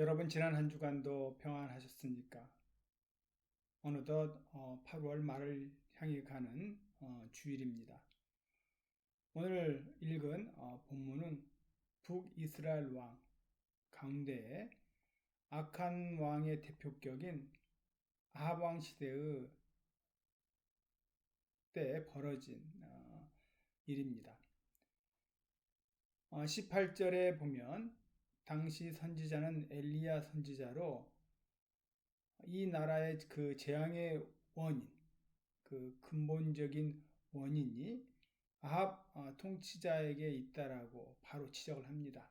여러분 지난 한 주간도 평안하셨습니까? 어느덧 8월 말을 향해 가는 주일입니다. 오늘 읽은 본문은 북이스라엘 왕 가운데에 악한 왕의 대표격인 아합 왕 시대의 때 벌어진 일입니다. 18절에 보면 당시 선지자는 엘리야 선지자로 이 나라의 그 재앙의 원인, 그 근본적인 원인이 아합 통치자에게 있다라고 바로 지적을 합니다.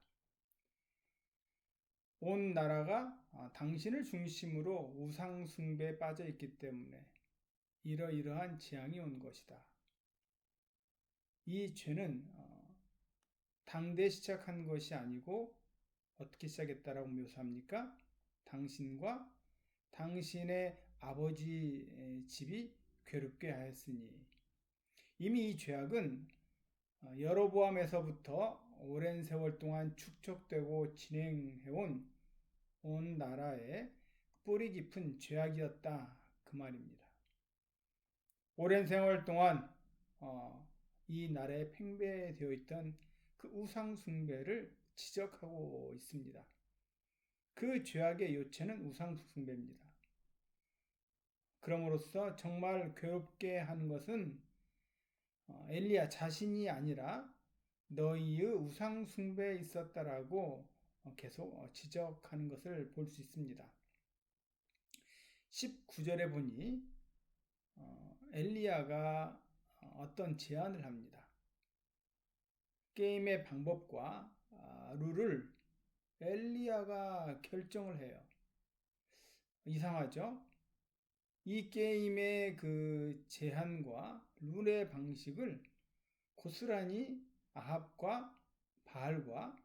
온 나라가 당신을 중심으로 우상 숭배에 빠져 있기 때문에 이러이러한 재앙이 온 것이다. 이 죄는 당대 시작한 것이 아니고 어떻게 시작했다라고 묘사합니까? 당신과 당신의 아버지 집이 괴롭게 하였으니 이미 이 죄악은 여로보암에서부터 오랜 세월 동안 축적되고 진행해온 온 나라의 뿌리 깊은 죄악이었다 그 말입니다. 오랜 세월 동안 이 나라에 팽배되어 있던 그 우상 숭배를 지적하고 있습니다. 그 죄악의 요체는 우상 숭배입니다. 그럼으로써 정말 괴롭게 하는 것은 엘리야 자신이 아니라 너희의 우상 숭배에 있었다라고 계속 지적하는 것을 볼 수 있습니다. 19절에 보니 엘리야가 어떤 제안을 합니다. 게임의 방법과 룰을 엘리야가 결정을 해요. 이상하죠? 이 게임의 그 제한과 룰의 방식을 고스란히 아합과 바알과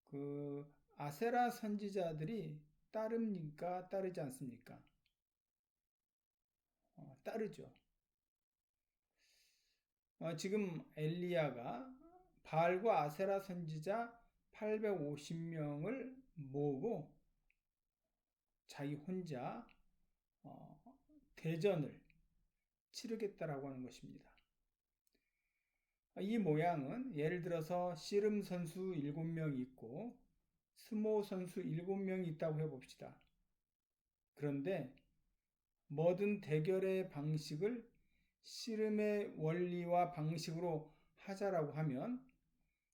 그 아세라 선지자들이 따릅니까? 따르지 않습니까? 따르죠. 지금 엘리야가 바알과 아세라 선지자 850명을 모으고 자기 혼자 대전을 치르겠다라고 하는 것입니다. 이 모양은 예를 들어서 씨름 선수 7명이 있고 스모 선수 7명이 있다고 해봅시다. 그런데 모든 대결의 방식을 씨름의 원리와 방식으로 하자라고 하면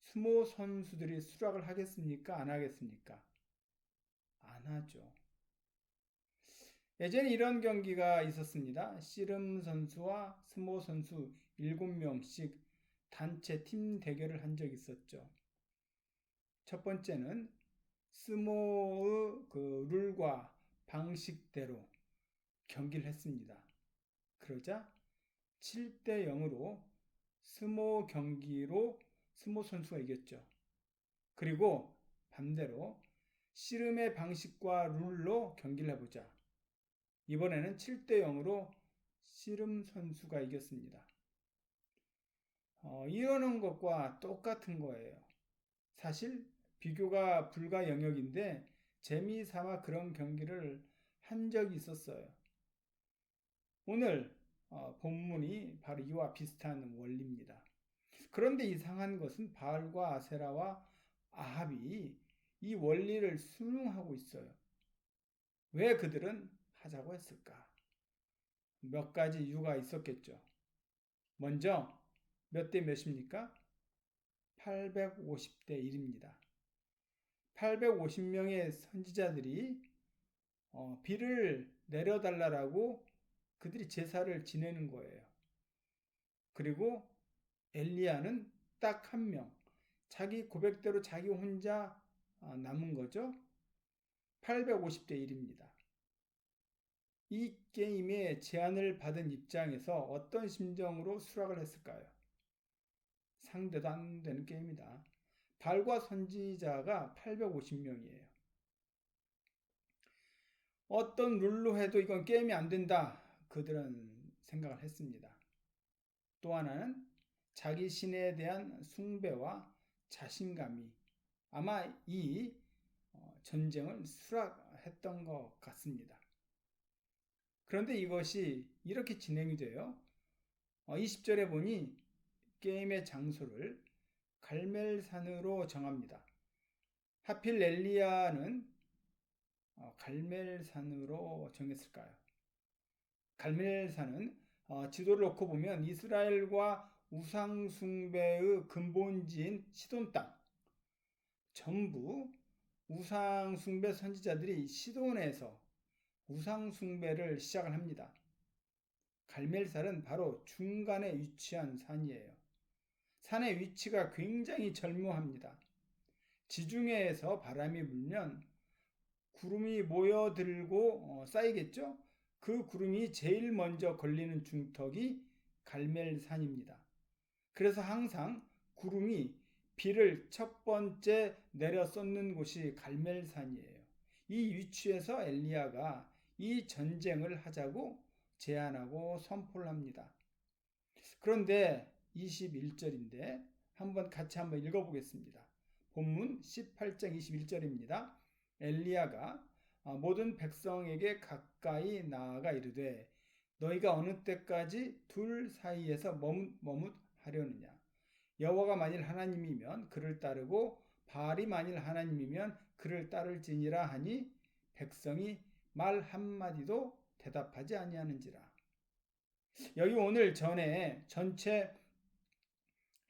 스모 선수들이 수락을 하겠습니까? 안 하겠습니까? 안 하죠. 예전에 이런 경기가 있었습니다. 씨름 선수와 스모 선수 7명씩 단체 팀 대결을 한 적이 있었죠. 첫 번째는 스모의 그 룰과 방식대로 경기를 했습니다. 그러자 7대 0으로 스모 경기로 스모 선수가 이겼죠. 그리고 반대로 씨름의 방식과 룰로 경기를 해보자. 이번에는 7대 0으로 씨름 선수가 이겼습니다. 이러는 것과 똑같은 거예요. 사실 비교가 불가 영역인데 재미삼아 그런 경기를 한 적이 있었어요. 오늘 본문이 바로 이와 비슷한 원리입니다. 그런데 이상한 것은 바알과 아세라와 아합이 이 원리를 순응하고 있어요. 왜 그들은 하자고 했을까? 몇 가지 이유가 있었겠죠. 먼저 몇 대 몇입니까? 850대 1입니다. 850명의 선지자들이 비를 내려달라고 그들이 제사를 지내는 거예요. 그리고 엘리야는 딱 한 명, 자기 고백대로 자기 혼자 남은 거죠. 850대 1입니다. 이 게임에 제안을 받은 입장에서 어떤 심정으로 수락을 했을까요? 상대도 안 되는 게임이다. 발과 선지자가 850명이에요. 어떤 룰로 해도 이건 게임이 안 된다. 그들은 생각을 했습니다. 또 하나는 자기 신에 대한 숭배와 자신감이 아마 이 전쟁을 수락했던 것 같습니다. 그런데 이것이 이렇게 진행이 돼요. 20절에 보니 게임의 장소를 갈멜산으로 정합니다. 하필 엘리야는 갈멜산으로 정했을까요? 갈멜산은 지도를 놓고 보면 이스라엘과 우상숭배의 근본지인 시돈 땅, 전부 우상숭배 선지자들이 시돈에서 우상숭배를 시작을 합니다. 갈멜산은 바로 중간에 위치한 산이에요. 산의 위치가 굉장히 절묘합니다. 지중해에서 바람이 불면 구름이 모여들고 쌓이겠죠? 그 구름이 제일 먼저 걸리는 중턱이 갈멜산입니다. 그래서 항상 구름이 비를 첫 번째 내려 쏟는 곳이 갈멜산이에요. 이 위치에서 엘리야가 이 전쟁을 하자고 제안하고 선포를 합니다. 그런데 21절인데 같이 한번 읽어보겠습니다. 본문 18장 21절입니다. 엘리야가 모든 백성에게 가까이 나아가 이르되 너희가 어느 때까지 둘 사이에서 머뭇하려느냐. 여호와가 만일 하나님이면 그를 따르고 바알이 만일 하나님이면 그를 따를지니라 하니 백성이 말 한마디도 대답하지 아니하는지라. 여기 오늘 전체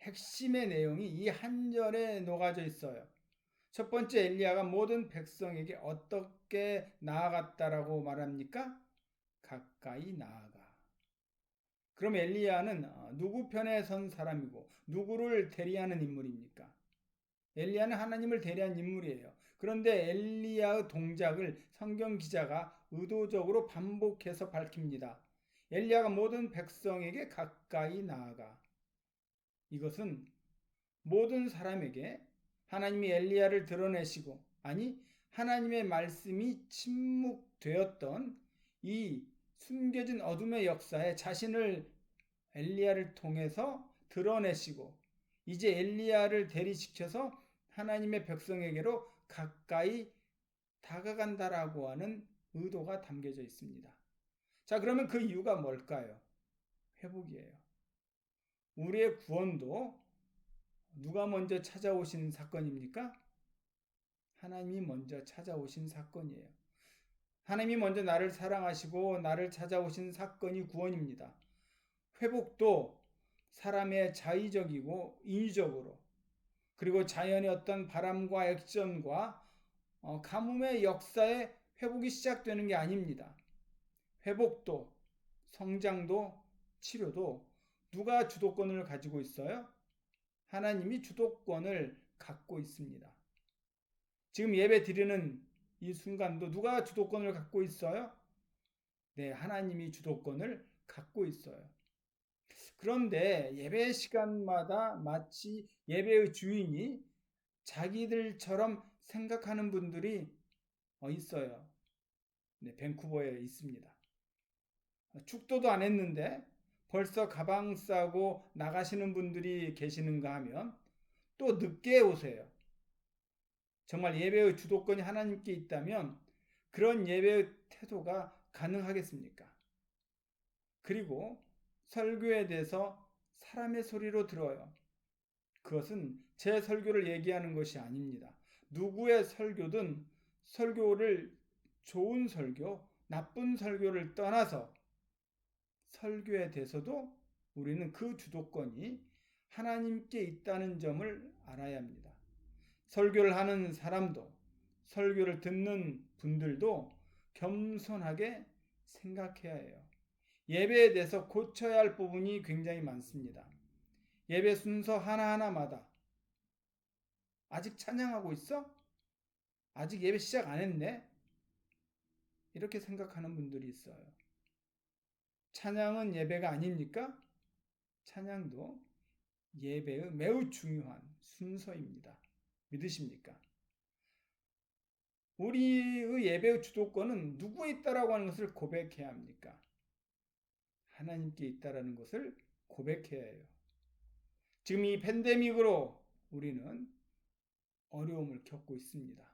핵심의 내용이 이 한 절에 녹아져 있어요. 첫 번째 엘리야가 모든 백성에게 어떻게 나아갔다라고 말합니까? 가까이 나아가. 그럼 엘리야는 누구 편에 선 사람이고 누구를 대리하는 인물입니까? 엘리야는 하나님을 대리한 인물이에요. 그런데 엘리야의 동작을 성경 기자가 의도적으로 반복해서 밝힙니다. 엘리야가 모든 백성에게 가까이 나아가. 이것은 모든 사람에게 하나님이 엘리야를 드러내시고 하나님의 말씀이 침묵되었던 이 숨겨진 어둠의 역사에 자신을 엘리야를 통해서 드러내시고 이제 엘리야를 대리시켜서 하나님의 백성에게로 가까이 다가간다라고 하는 의도가 담겨져 있습니다. 자, 그러면 그 이유가 뭘까요? 회복이에요. 우리의 구원도 누가 먼저 찾아오신 사건입니까? 하나님이 먼저 찾아오신 사건이에요. 하나님이 먼저 나를 사랑하시고 나를 찾아오신 사건이 구원입니다. 회복도 사람의 자의적이고 인위적으로 그리고 자연의 어떤 바람과 액션과 가뭄의 역사에 회복이 시작되는 게 아닙니다. 회복도 성장도 치료도 누가 주도권을 가지고 있어요? 하나님이 주도권을 갖고 있습니다. 지금 예배 드리는 이 순간도 누가 주도권을 갖고 있어요? 네, 하나님이 주도권을 갖고 있어요. 그런데 예배 시간마다 마치 예배의 주인이 자기들처럼 생각하는 분들이 있어요. 네, 밴쿠버에 있습니다. 축도도 안 했는데 벌써 가방 싸고 나가시는 분들이 계시는가 하면 또 늦게 오세요. 정말 예배의 주도권이 하나님께 있다면 그런 예배의 태도가 가능하겠습니까? 그리고 설교에 대해서 사람의 소리로 들어요. 그것은 제 설교를 얘기하는 것이 아닙니다. 누구의 설교든 설교를 좋은 설교, 나쁜 설교를 떠나서 설교에 대해서도 우리는 그 주도권이 하나님께 있다는 점을 알아야 합니다. 설교를 하는 사람도 설교를 듣는 분들도 겸손하게 생각해야 해요. 예배에 대해서 고쳐야 할 부분이 굉장히 많습니다. 예배 순서 하나하나마다 아직 찬양하고 있어? 아직 예배 시작 안 했네? 이렇게 생각하는 분들이 있어요. 찬양은 예배가 아닙니까? 찬양도 예배의 매우 중요한 순서입니다. 믿으십니까? 우리의 예배의 주도권은 누구에 있다라고 하는 것을 고백해야 합니까? 하나님께 있다라는 것을 고백해야 해요. 지금 이 팬데믹으로 우리는 어려움을 겪고 있습니다.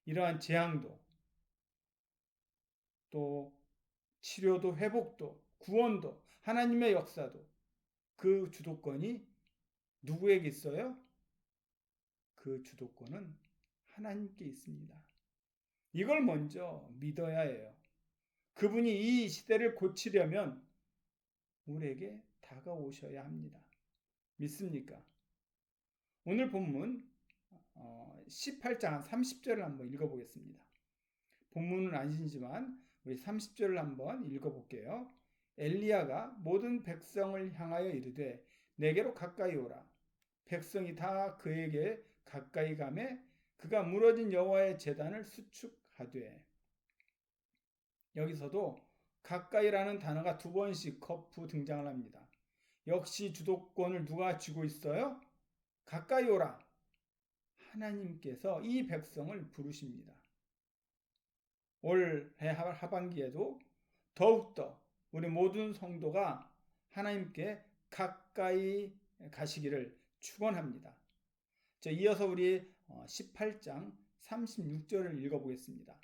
이러한 재앙도 또 치료도 회복도 구원도 하나님의 역사도 그 주도권이 누구에게 있어요? 그 주도권은 하나님께 있습니다. 이걸 먼저 믿어야 해요. 그분이 이 시대를 고치려면 우리에게 다가오셔야 합니다. 믿습니까? 오늘 본문 18장 30절을 한번 읽어보겠습니다. 본문은 아니지만 우리 30절을 한번 읽어볼게요. 엘리야가 모든 백성을 향하여 이르되 내게로 가까이 오라. 백성이 다 그에게 가까이 가매 그가 무너진 여호와의 제단을 수축하되. 여기서도 가까이라는 단어가 두 번씩 거푸 등장을 합니다. 역시 주도권을 누가 쥐고 있어요? 가까이 오라. 하나님께서 이 백성을 부르십니다. 올해 하반기에도 더욱더 우리 모든 성도가 하나님께 가까이 가시기를 축원합니다. 이어서 우리 18장 36절을 읽어보겠습니다.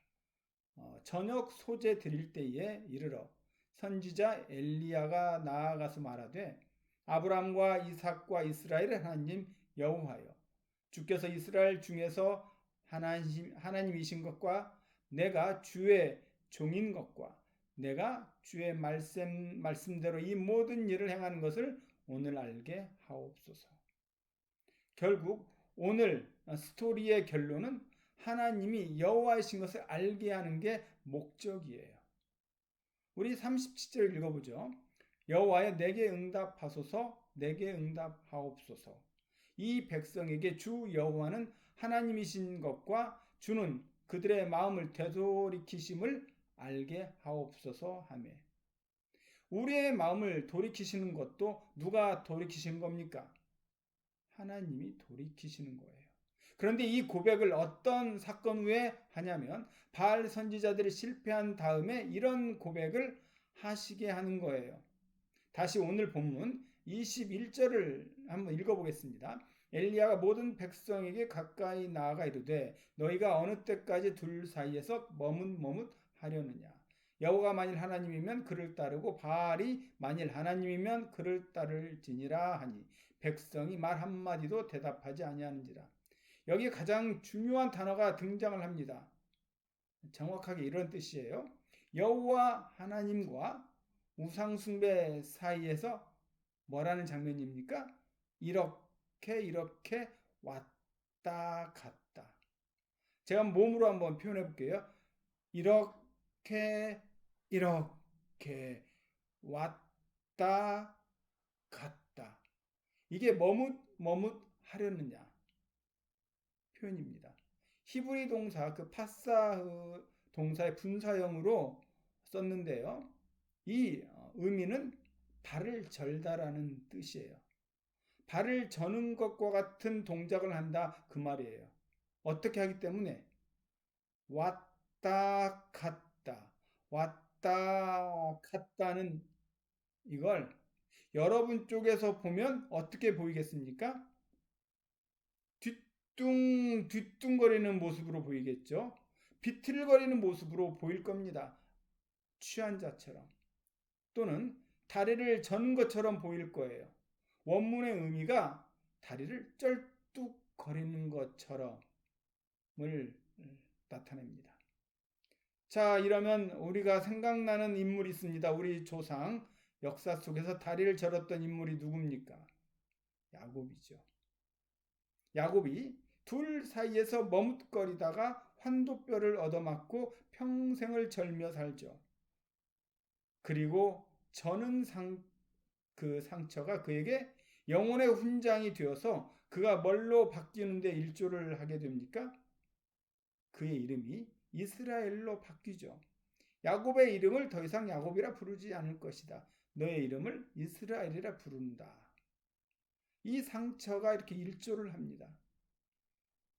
저녁 소재 드릴 때에 이르러 선지자 엘리야가 나아가서 말하되 아브라함과 이삭과 이스라엘의 하나님 여호와여 주께서 이스라엘 중에서 하나님이신 것과 내가 주의 종인 것과 내가 주의 말씀대로 이 모든 일을 행하는 것을 오늘 알게 하옵소서. 결국 오늘 스토리의 결론은 하나님이 여호와이신 것을 알게 하는 게 목적이에요. 우리 37절 읽어보죠. 여호와여 내게 응답하소서 내게 응답하옵소서. 이 백성에게 주 여호와는 하나님이신 것과 주는 그들의 마음을 되돌이키심을 알게 하옵소서 하며. 우리의 마음을 돌이키시는 것도 누가 돌이키시는 겁니까? 하나님이 돌이키시는 거예요. 그런데 이 고백을 어떤 사건 후에 하냐면 바알 선지자들이 실패한 다음에 이런 고백을 하시게 하는 거예요. 다시 오늘 본문 21절을 한번 읽어보겠습니다. 엘리야가 모든 백성에게 가까이 나아가 이르되 너희가 어느 때까지 둘 사이에서 머뭇머뭇하려느냐. 여호와가 만일 하나님이면 그를 따르고 바알이 만일 하나님이면 그를 따를지니라 하니 백성이 말 한마디도 대답하지 아니하는지라. 여기 가장 중요한 단어가 등장을 합니다. 정확하게 이런 뜻이에요. 여호와 하나님과 우상숭배 사이에서 뭐라는 장면입니까? 이렇게 왔다 갔다. 제가 몸으로 한번 표현해 볼게요. 이렇게 왔다 갔다. 이게 머뭇 하려느냐 표현입니다. 히브리 동사 그 파사흐 동사의 분사형으로 썼는데요. 이 의미는 발을 절다라는 뜻이에요. 발을 저는 것과 같은 동작을 한다 그 말이에요. 어떻게 하기 때문에 왔다 갔다는 이걸 여러분 쪽에서 보면 어떻게 보이겠습니까? 뒤뚱거리는 모습으로 보이겠죠. 비틀거리는 모습으로 보일 겁니다. 취한 자처럼 또는 다리를 저는 것처럼 보일 거예요. 원문의 의미가 다리를 쩔뚝거리는 것처럼을 나타냅니다. 자, 이러면 우리가 생각나는 인물이 있습니다. 우리 조상 역사 속에서 다리를 절었던 인물이 누굽니까? 야곱이죠. 야곱이 둘 사이에서 머뭇거리다가 환도뼈를 얻어맞고 평생을 절며 살죠. 그리고 저는 그 상처가 그에게 영혼의 훈장이 되어서 그가 뭘로 바뀌는데 일조를 하게 됩니까? 그의 이름이 이스라엘로 바뀌죠. 야곱의 이름을 더 이상 야곱이라 부르지 않을 것이다. 너의 이름을 이스라엘이라 부른다. 이 상처가 이렇게 일조를 합니다.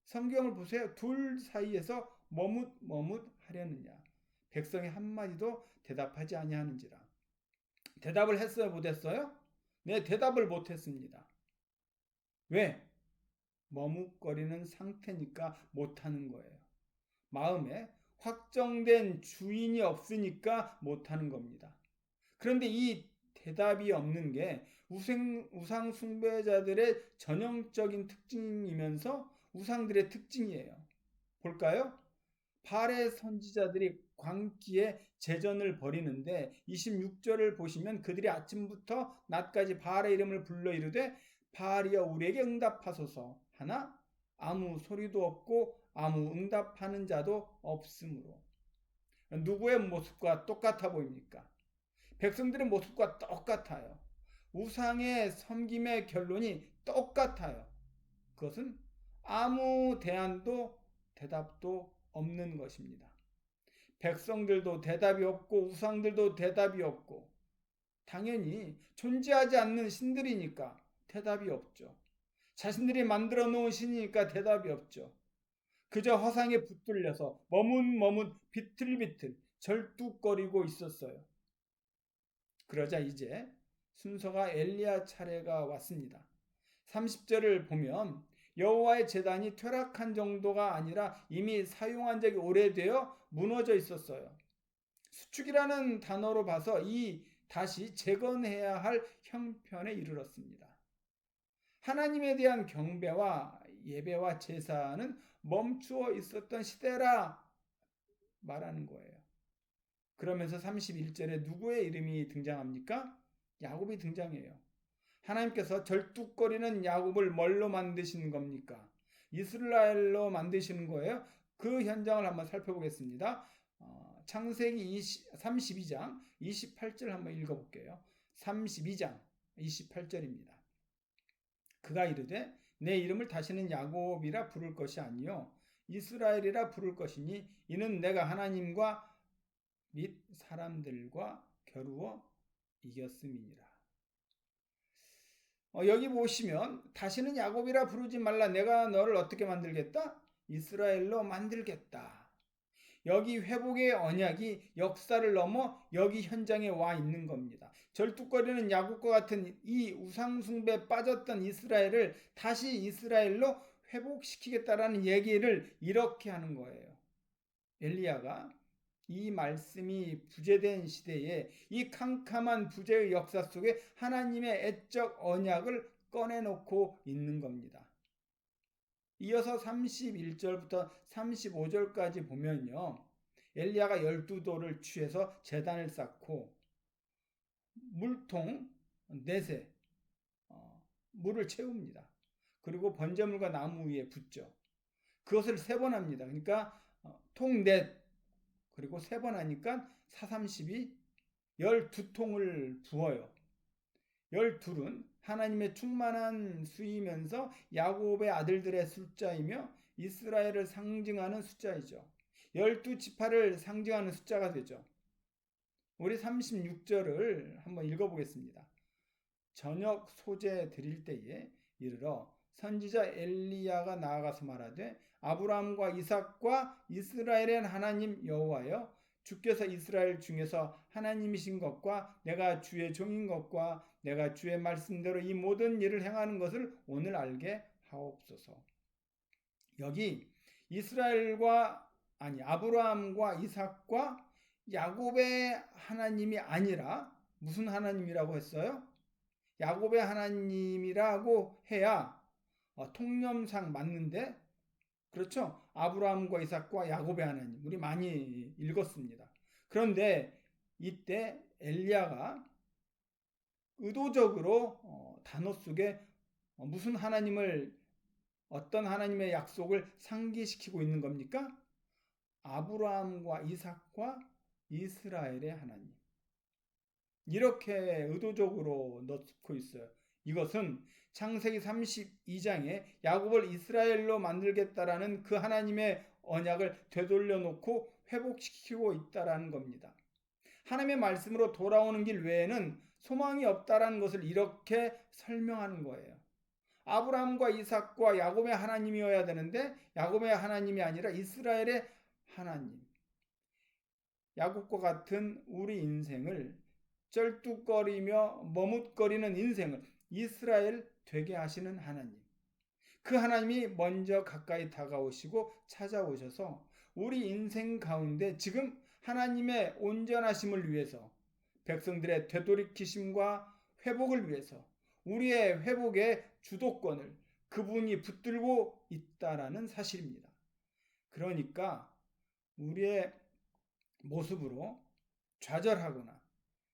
성경을 보세요. 둘 사이에서 머뭇하려느냐. 백성이 한마디도 대답하지 아니하는지라. 대답을 했어요? 못했어요? 네, 대답을 못했습니다. 왜? 머뭇거리는 상태니까 못하는 거예요. 마음에 확정된 주인이 없으니까 못하는 겁니다. 그런데 이 대답이 없는 게 우상 숭배자들의 전형적인 특징이면서 우상들의 특징이에요. 볼까요? 바알의 선지자들이 광기에 제전을 벌이는데 26절을 보시면 그들이 아침부터 낮까지 바알의 이름을 불러 이르되 바알이여 우리에게 응답하소서 하나 아무 소리도 없고 아무 응답하는 자도 없으므로. 누구의 모습과 똑같아 보입니까? 백성들의 모습과 똑같아요. 우상의 섬김의 결론이 똑같아요. 그것은 아무 대안도 대답도 없는 것입니다. 백성들도 대답이 없고 우상들도 대답이 없고 당연히 존재하지 않는 신들이니까 대답이 없죠. 자신들이 만들어 놓은 신이니까 대답이 없죠. 그저 화상에 붙들려서 머뭇머뭇 비틀비틀 절뚝거리고 있었어요. 그러자 이제 순서가 엘리야 차례가 왔습니다. 30절을 보면 여호와의 제단이 퇴락한 정도가 아니라 이미 사용한 적이 오래되어 무너져 있었어요. 수축이라는 단어로 봐서 이 다시 재건해야 할 형편에 이르렀습니다. 하나님에 대한 경배와 예배와 제사는 멈추어 있었던 시대라 말하는 거예요. 그러면서 31절에 누구의 이름이 등장합니까? 야곱이 등장해요. 하나님께서 절뚝거리는 야곱을 뭘로 만드신 겁니까? 이스라엘로 만드시는 거예요. 그 현장을 한번 살펴보겠습니다. 창세기 32장 28절 한번 읽어볼게요. 32장 28절입니다. 그가 이르되 내 이름을 다시는 야곱이라 부를 것이 아니요 이스라엘이라 부를 것이니 이는 내가 하나님과 및 사람들과 겨루어 이겼음이니라. 여기 보시면 다시는 야곱이라 부르지 말라 내가 너를 어떻게 만들겠다? 이스라엘로 만들겠다. 여기 회복의 언약이 역사를 넘어 여기 현장에 와 있는 겁니다. 절뚝거리는 야곱과 같은 이 우상숭배에 빠졌던 이스라엘을 다시 이스라엘로 회복시키겠다라는 얘기를 이렇게 하는 거예요. 엘리야가 이 말씀이 부재된 시대에 이 캄캄한 부재의 역사 속에 하나님의 애적 언약을 꺼내놓고 있는 겁니다. 이어서 31절부터 35절까지 보면요. 엘리야가 12돌을 취해서 제단을 쌓고 물통 넷에 물을 채웁니다. 그리고 번제물과 나무 위에 붓죠. 그것을 3번 합니다. 그러니까 통 넷 그리고 3번 하니까 432 12통을 부어요. 12은 하나님의 충만한 수이면서 야곱의 아들들의 숫자이며 이스라엘을 상징하는 숫자이죠. 12지파를 상징하는 숫자가 되죠. 우리 36절을 한번 읽어보겠습니다. 저녁 소재 드릴 때에 이르러 선지자 엘리야가 나아가서 말하되 아브라함과 이삭과 이스라엘의 하나님 여호와여 주께서 이스라엘 중에서 하나님이신 것과 내가 주의 종인 것과 내가 주의 말씀대로 이 모든 일을 행하는 것을 오늘 알게 하옵소서. 여기 아브라함과 이삭과 야곱의 하나님이 아니라 무슨 하나님이라고 했어요? 야곱의 하나님이라고 해야 통념상 맞는데 그렇죠? 아브라함과 이삭과 야곱의 하나님 우리 많이 읽었습니다. 그런데 이때 엘리야가 의도적으로 단어 속에 무슨 하나님을 어떤 하나님의 약속을 상기시키고 있는 겁니까? 아브라함과 이삭과 이스라엘의 하나님. 이렇게 의도적으로 넣고 있어요. 이것은 창세기 32장에 야곱을 이스라엘로 만들겠다라는 그 하나님의 언약을 되돌려 놓고 회복시키고 있다라는 겁니다. 하나님의 말씀으로 돌아오는 길 외에는 소망이 없다라는 것을 이렇게 설명하는 거예요. 아브라함과 이삭과 야곱의 하나님이어야 되는데 야곱의 하나님이 아니라 이스라엘의 하나님. 야곱과 같은 우리 인생을 쩔뚝거리며 머뭇거리는 인생을 이스라엘 되게 하시는 하나님. 그 하나님이 먼저 가까이 다가오시고 찾아오셔서 우리 인생 가운데 지금 하나님의 온전하심을 위해서 백성들의 되돌이키심과 회복을 위해서 우리의 회복의 주도권을 그분이 붙들고 있다라는 사실입니다. 그러니까 우리의 모습으로 좌절하거나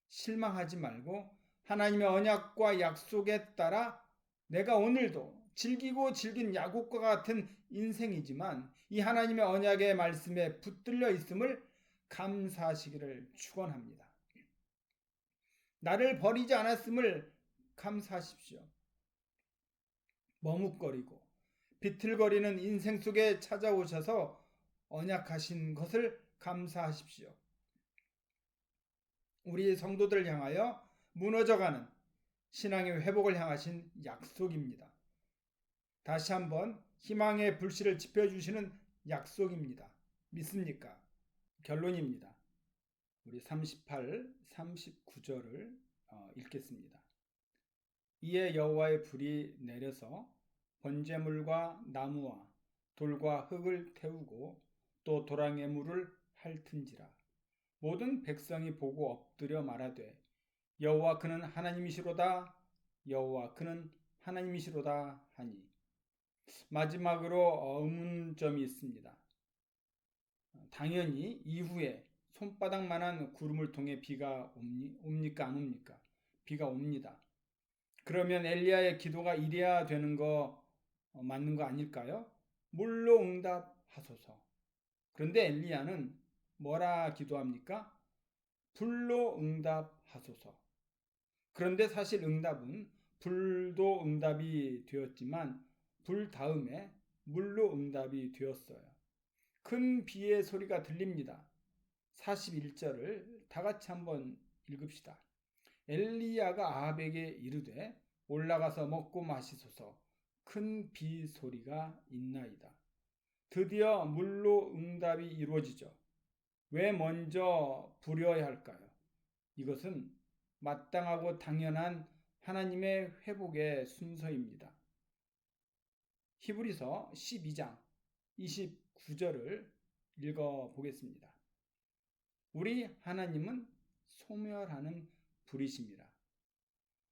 실망하지 말고 하나님의 언약과 약속에 따라 내가 오늘도 질기고 질긴 야곱과 같은 인생이지만 이 하나님의 언약의 말씀에 붙들려 있음을 감사하시기를 축원합니다. 나를 버리지 않았음을 감사하십시오. 머뭇거리고 비틀거리는 인생 속에 찾아오셔서 언약하신 것을 감사하십시오. 우리 성도들을 향하여 무너져가는 신앙의 회복을 향하신 약속입니다. 다시 한번 희망의 불씨를 지펴주시는 약속입니다. 믿습니까? 결론입니다. 우리 38, 39절을 읽겠습니다. 이에 여호와의 불이 내려서 번제물과 나무와 돌과 흙을 태우고 또 도랑의 물을 핥은지라. 모든 백성이 보고 엎드려 말하되 여호와 그는 하나님이시로다. 여호와 그는 하나님이시로다 하니. 마지막으로 의문점이 있습니다. 당연히 이후에 손바닥만한 구름을 통해 비가 옵니까 안 옵니까? 비가 옵니다. 그러면 엘리야의 기도가 이래야 되는 거 맞는 거 아닐까요? 물로 응답하소서. 그런데 엘리야는 뭐라 기도합니까? 불로 응답하소서. 그런데 사실 응답은 불도 응답이 되었지만 불 다음에 물로 응답이 되었어요. 큰 비의 소리가 들립니다. 41절을 다 같이 한번 읽읍시다. 엘리야가 아합에게 이르되 올라가서 먹고 마시소서. 큰 비 소리가 있나이다. 드디어 물로 응답이 이루어지죠. 왜 먼저 불여야 할까요? 이것은 마땅하고 당연한 하나님의 회복의 순서입니다. 히브리서 12장 29절을 읽어보겠습니다. 우리 하나님은 소멸하는 불이십니다.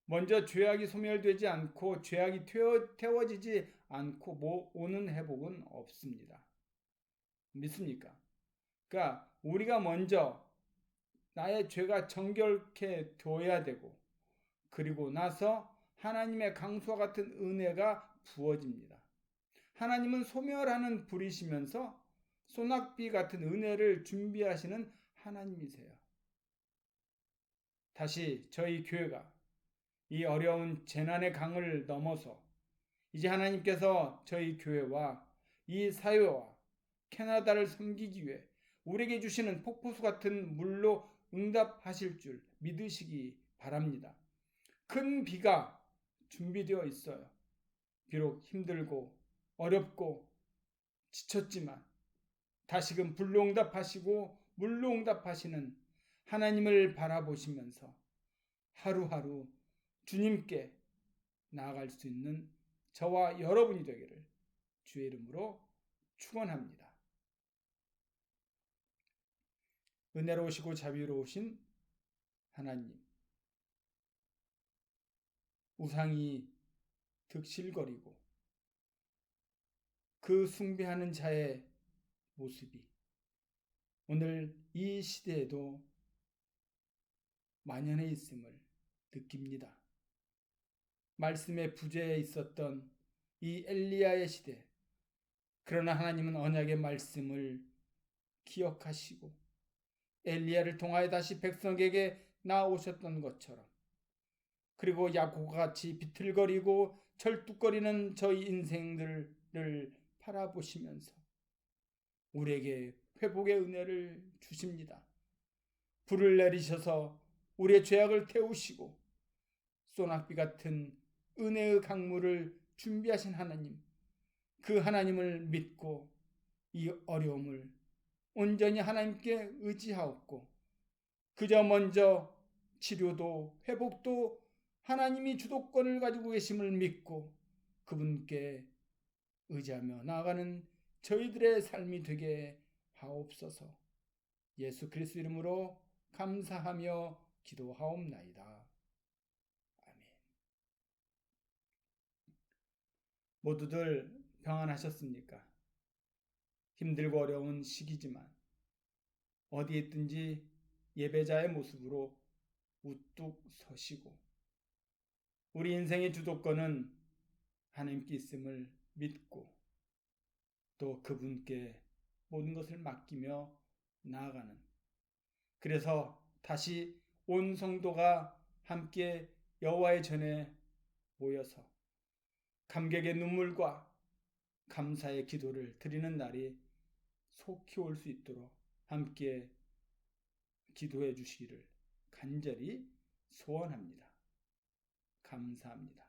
먼저 죄악이 소멸되지 않고 죄악이 태워지지 않고 오는 회복은 없습니다. 믿습니까? 그러니까 우리가 먼저 나의 죄가 정결케 되어야 되고 그리고 나서 하나님의 강수와 같은 은혜가 부어집니다. 하나님은 소멸하는 불이시면서 소낙비 같은 은혜를 준비하시는 하나님이세요. 다시 저희 교회가 이 어려운 재난의 강을 넘어서 이제 하나님께서 저희 교회와 이 사회와 캐나다를 섬기기 위해 우리에게 주시는 폭포수 같은 물로 응답하실 줄 믿으시기 바랍니다. 큰 비가 준비되어 있어요. 비록 힘들고 어렵고 지쳤지만 다시금 불로 응답하시고 물로 응답하시는 하나님을 바라보시면서 하루하루 주님께 나아갈 수 있는 저와 여러분이 되기를 주의 이름으로 축원합니다. 은혜로우시고 자비로우신 하나님, 우상이 득실거리고 그 숭배하는 자의 모습이 오늘 이 시대에도 만연해 있음을 느낍니다. 말씀의 부재에 있었던 이 엘리야의 시대, 그러나 하나님은 언약의 말씀을 기억하시고 엘리야를 통하여 다시 백성에게 나오셨던 것처럼 그리고 야곱과 같이 비틀거리고 절뚝거리는 저희 인생들을 바라보시면서 우리에게 회복의 은혜를 주십니다. 불을 내리셔서 우리의 죄악을 태우시고 소낙비 같은 은혜의 강물을 준비하신 하나님, 그 하나님을 믿고 이 어려움을 온전히 하나님께 의지하옵고 그저 먼저 치료도 회복도 하나님이 주도권을 가지고 계심을 믿고 그분께 의지하며 나아가는 저희들의 삶이 되게 하옵소서. 예수 그리스도 이름으로 감사하며 기도하옵나이다. 아멘. 모두들 평안하셨습니까? 힘들고 어려운 시기지만 어디에 있든지 예배자의 모습으로 우뚝 서시고 우리 인생의 주도권은 하나님께 있음을 믿고 또 그분께 모든 것을 맡기며 나아가는, 그래서 다시 온 성도가 함께 여호와의 전에 모여서 감격의 눈물과 감사의 기도를 드리는 날이 속히 올 수 있도록 함께 기도해 주시기를 간절히 소원합니다. 감사합니다.